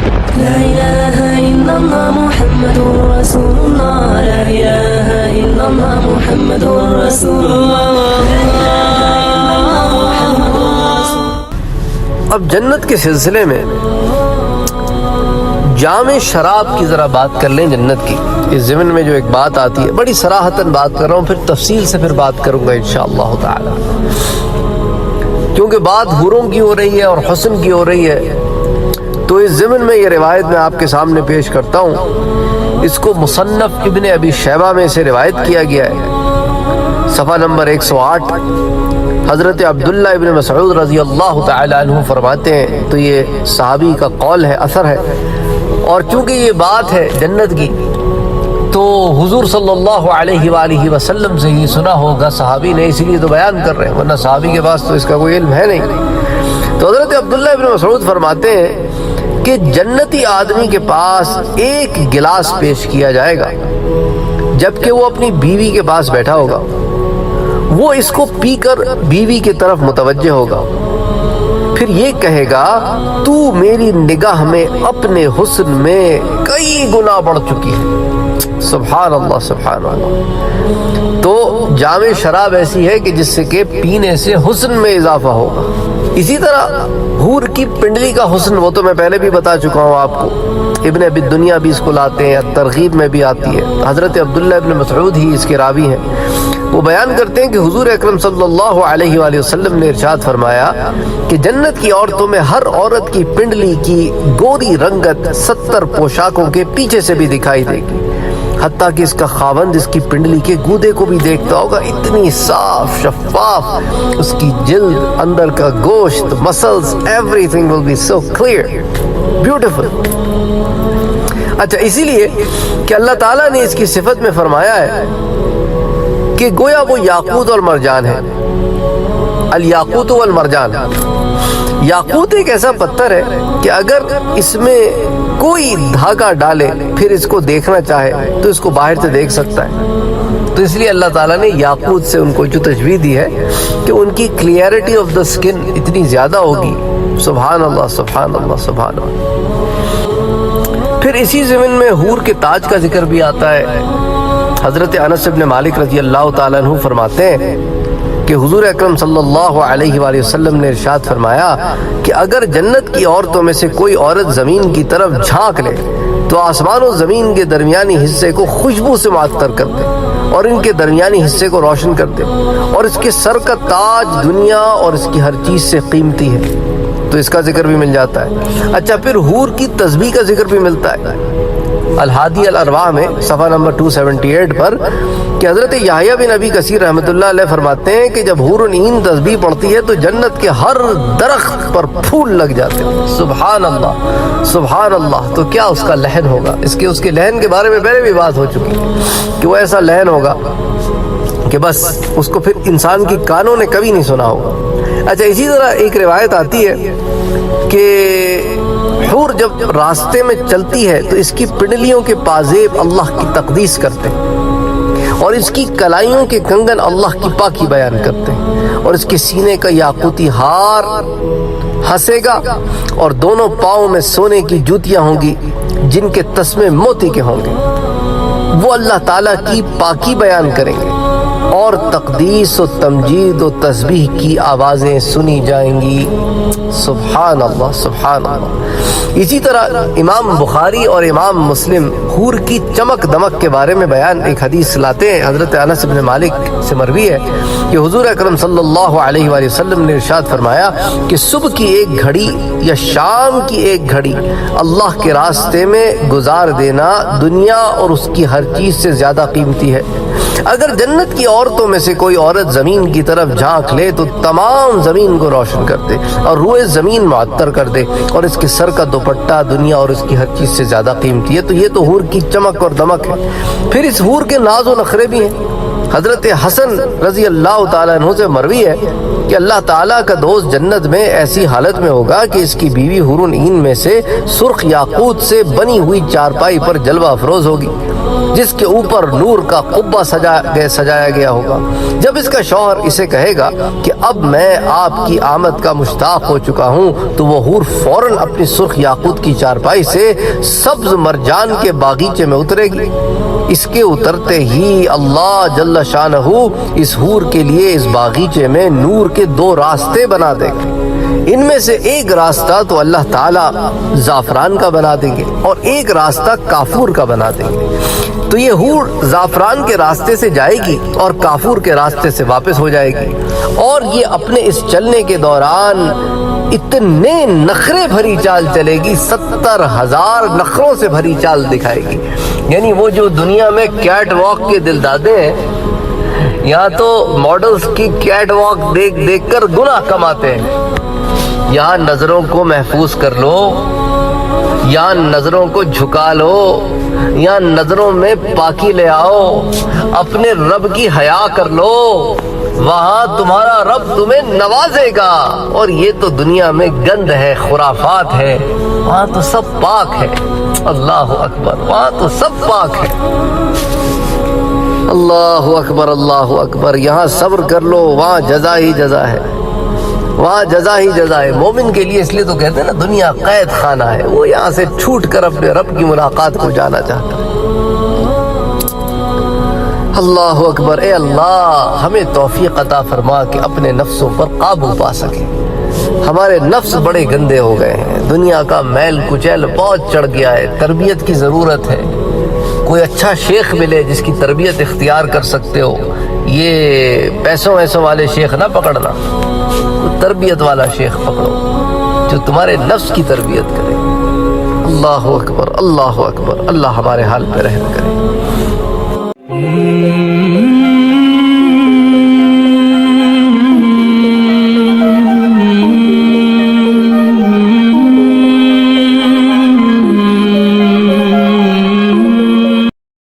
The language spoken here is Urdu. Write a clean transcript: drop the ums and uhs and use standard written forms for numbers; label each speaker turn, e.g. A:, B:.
A: لا إله إلا الله محمد رسول الله لا إله إلا الله محمد رسول الله
B: اب جنت کے سلسلے میں جامع شراب کی ذرا بات کر لیں جنت کی. اس ضمن میں جو ایک بات آتی ہے بڑی صراحتاً بات کر رہا ہوں، پھر تفصیل سے پھر بات کروں گا انشاءاللہ تعالی، کیونکہ بات حوروں کی ہو رہی ہے اور حسن کی ہو رہی ہے. تو اس ضمن میں یہ روایت میں آپ کے سامنے پیش کرتا ہوں. اس کو مصنف ابن ابی شیبہ میں سے روایت کیا گیا ہے، صفحہ نمبر 108. حضرت عبداللہ ابن مسعود رضی اللہ تعالی عنہ فرماتے ہیں، تو یہ صحابی کا قول ہے، اثر ہے، اور چونکہ یہ بات ہے جنت کی تو حضور صلی اللہ علیہ وآلہ وسلم سے ہی سنا ہوگا صحابی نے، اسی لیے تو بیان کر رہے ہیں، ورنہ صحابی کے پاس تو اس کا کوئی علم ہے نہیں. تو حضرت عبداللہ ابن مسعود فرماتے ہیں کہ جنتی آدمی کے پاس ایک گلاس پیش کیا جائے گا جبکہ وہ اپنی بیوی کے پاس بیٹھا ہوگا. وہ اس کو پی کر بیوی کی طرف متوجہ ہوگا، پھر یہ کہے گا تو میری نگاہ میں اپنے حسن میں کئی گنا بڑھ چکی ہے. سبحان اللہ سبحان اللہ. تو جامع شراب ایسی ہے کہ جس سے کہ پینے سے حسن میں اضافہ ہوگا. اسی طرح حور کی پنڈلی کا حسن وہ تو میں پہلے بھی بتا چکا ہوں آپ کو، ابن ابی دنیا بھی اس کو لاتے ہیں، ترغیب میں بھی آتی ہے. حضرت عبداللہ ابن مسعود ہی اس کے راوی ہیں. وہ بیان کرتے ہیں کہ حضور اکرم صلی اللہ علیہ وآلہ وسلم نے ارشاد فرمایا کہ جنت کی عورتوں میں ہر عورت کی پنڈلی کی گوری رنگت 70 پوشاکوں کے پیچھے سے بھی دکھائی دے گی، حتیٰ کہ اس کا خاوند اس کی پنڈلی کے گودے کو بھی دیکھتا ہوگا. اتنی صاف شفاف اس کی جلد، اندر کا گوشت، muscles, everything will be so clear, beautiful. اچھا، اسی لیے کہ اللہ تعالیٰ نے اس کی صفت میں فرمایا ہے کہ گویا وہ یاقوت اور مرجان ہے. الیاقوت والمرجان. یاقوت ایک ایسا پتھر ہے کہ اگر اس میں کوئی دھاگا ڈالے پھر اس کو دیکھنا چاہے تو اس کو باہر سے دیکھ سکتا ہے. تو اس لیے اللہ تعالیٰ نے یاقوت سے ان کو جو تشبیہ دی ہے کہ ان کی کلیئرٹی آف دا سکن اتنی زیادہ ہوگی. سبحان اللہ سبحان اللہ سبحان اللہ. پھر اسی زمین میں حور کے تاج کا ذکر بھی آتا ہے. حضرت انس بن مالک رضی اللہ تعالیٰ عنہ فرماتے ہیں کہ حضور اکرم صلی اللہ علیہ وآلہ وسلم نے ارشاد فرمایا کہ اگر جنت کی عورتوں میں سے کوئی عورت زمین کی طرف جھانک لے تو آسمان و زمین کے درمیانی حصے کو خوشبو سے معطر کر دے اور ان کے درمیانی حصے کو روشن کر دے، اور اس کے سر کا تاج دنیا اور اس کی ہر چیز سے قیمتی ہے. تو اس کا ذکر بھی مل جاتا ہے. اچھا، پھر حور کی تسبیح کا ذکر بھی ملتا ہے الہادی الارواح میں صفحہ نمبر 278 پر کہ حضرت یحییٰ بن ابی کثیر رحمۃ اللہ علیہ فرماتے ہیں کہ جب حور عین تسبیح پڑھتی ہے تو جنت کے ہر درخت پر پھول لگ جاتے ہیں. سبحان اللہ سبحان اللہ. تو کیا اس کا لہن ہوگا؟ اس کے لہن کے بارے میں پہلے بھی بات ہو چکی ہے کہ وہ ایسا لہن ہوگا کہ بس اس کو پھر انسان کی کانوں نے کبھی نہیں سنا ہوگا. اچھا، اسی طرح ایک روایت آتی ہے کہ حور جب راستے میں چلتی ہے تو اس کی پنڈلیوں کے پازیب اللہ کی تقدیس کرتے ہیں اور اس کی کلائیوں کے کنگن اللہ کی پاکی بیان کرتے ہیں، اور اس کے سینے کا یاقوتی ہار ہنسے گا، اور دونوں پاؤں میں سونے کی جوتیاں ہوں گی جن کے تسمے موتی کے ہوں گے. وہ اللہ تعالیٰ کی پاکی بیان کریں گے اور تقدیس و تمجید و تسبیح کی آوازیں سنی جائیں گی. سبحان اللہ سبحان اللہ. اسی طرح امام بخاری اور امام مسلم حور کی چمک دمک کے بارے میں بیان ایک حدیث لاتے ہیں. حضرت انس بن مالک سے مروی ہے کہ حضور اکرم صلی اللہ علیہ وآلہ وسلم نے ارشاد فرمایا کہ صبح کی ایک گھڑی یا شام کی ایک گھڑی اللہ کے راستے میں گزار دینا دنیا اور اس کی ہر چیز سے زیادہ قیمتی ہے. اگر جنت کی عورتوں میں سے کوئی عورت زمین کی طرف جھانک لے تو تمام زمین کو روشن کر دے اور روئے زمین معطر کر دے، اور اس کے سر کا دوپٹہ دنیا اور اس کی ہر چیز سے زیادہ قیمتی ہے. تو یہ تو حور کی چمک اور دمک ہے. پھر اس حور کے ناز و نخرے بھی ہیں. حضرت حسن رضی اللہ تعالیٰ عنہ سے مروی ہے کہ اللہ تعالیٰ کا دوست جنت میں ایسی حالت میں ہوگا کہ اس کی بیوی حور عین میں سے سرخ یاقوت سے بنی ہوئی چارپائی پر جلوہ افروز ہوگی. جس کے اوپر نور کا قبہ سجایا گیا ہوگا۔ جب اس کا شوہر اسے کہے گا کہ اب میں آپ کی آمد کا مشتاق ہو چکا ہوں، تو وہ حور فوراً اپنی سرخ یاقوت کی چارپائی سے سبز مرجان کے باغیچے میں اترے گی۔ اس کے اترتے ہی اللہ جل شانہ اس حور کے لیے اس باغیچے میں نور کے 2 راستے بنا دے گا۔ ان میں سے ایک راستہ تو اللہ تعالیٰ زعفران کا بنا دیں گے اور ایک راستہ کافور کا بنا دیں گے۔ تو یہ حور زعفران کے راستے سے جائے گی اور کافور کے راستے سے واپس ہو جائے گی، اور یہ اپنے اس چلنے کے دوران اتنے نخرے بھری چال چلے گی، 70,000 نخروں سے بھری چال دکھائے گی۔ یعنی وہ جو دنیا میں کیٹ واک کے دل دادے ہیں، یہاں تو ماڈلز کی کیٹ واک دیکھ دیکھ کر گناہ کماتے ہیں۔ یہاں نظروں کو محفوظ کر لو، یہاں نظروں کو جھکا لو، یہاں نظروں میں پاکی لے آؤ، اپنے رب کی حیا کر لو، وہاں تمہارا رب تمہیں نوازے گا۔ اور یہ تو دنیا میں گند ہے، خرافات ہے، وہاں تو سب پاک ہے۔ اللہ اکبر، وہاں تو سب پاک ہے۔ اللہ اکبر، اللہ اکبر۔ یہاں صبر کر لو، وہاں جزا ہی جزا ہے، وہاں جزا ہی جزا ہے۔ مومن کے لیے اس لیے تو کہتے ہیں نا دنیا قید خانہ ہے، وہ یہاں سے چھوٹ کر اپنے رب کی ملاقات کو جانا چاہتا ہے۔ اللہ اکبر۔ اے اللہ ہمیں توفیق عطا فرما کہ اپنے نفسوں پر قابو پا سکیں۔ ہمارے نفس بڑے گندے ہو گئے ہیں، دنیا کا میل کچیل بہت چڑھ گیا ہے، تربیت کی ضرورت ہے۔ کوئی اچھا شیخ ملے جس کی تربیت اختیار کر سکتے ہو، یہ پیسوں ویسوں والے شیخ نہ پکڑنا، تربیت والا شیخ پکڑو جو تمہارے نفس کی تربیت کرے۔ اللہ اکبر، اللہ اکبر۔ اللہ ہمارے حال پہ رحم کرے۔